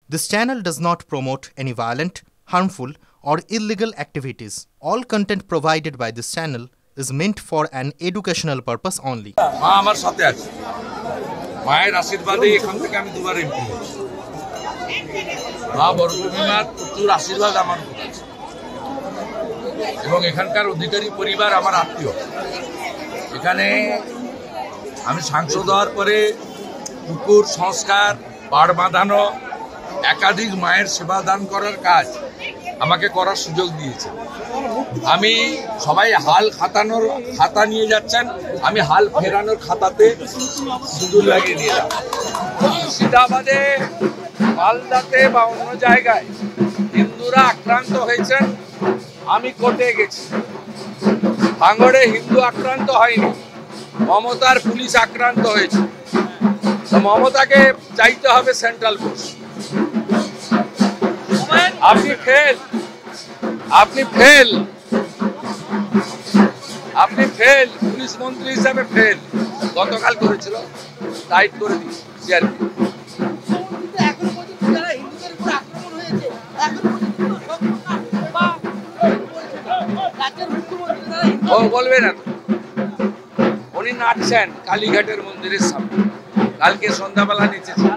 This channel does not promote any violent, harmful, or illegal activities. All content provided by this channel is meant for an educational purpose only. মা আমার সাথে আছে, মায়ের আশীর্বাদে এখান থেকে আমি দুবার এমপি হয়েছি। মা বরগুনার প্রচুর আশীর্বাদ আমার উপর আছে এবং এখানকার অধিকারী পরিবার আমার আত্মীয়। এখানে আমি সাংসদ হওয়ার পরে পুকুর সংস্কার, পাড় বাঁধানো, একাধিক মায়ের সেবা দান করার কাজ আমাকে করার সুযোগ দিয়েছে। আমি সবাই হাল খাতানোর খাতা নিয়ে যাচ্ছেন, আমি হাল ফেরানোর খাতাতে সিঁদুর লাগিয়ে নিয়ে যাব। মুর্শিদাবাদে, মালদাতে বা অন্য জায়গায় হিন্দুরা আক্রান্ত হয়েছেন, আমি কোর্টে গেছি। ভাঙড়ে হিন্দু আক্রান্ত হয়নি, মমতার পুলিশ আক্রান্ত হয়েছে। মমতাকে চাইতে হবে সেন্ট্রাল ফোর্স। আপনি ফেল, আপনি ফেল, পুলিশ মন্ত্রী হিসাবে ফেল। গতকাল করেছিল, টাইট করে দিয়েছে সিআরপি। ও বলবে না, উনি নাচছেন কালীঘাটের মন্দিরের সামনে, কালকে সন্ধ্যাবেলা নেচেছেন।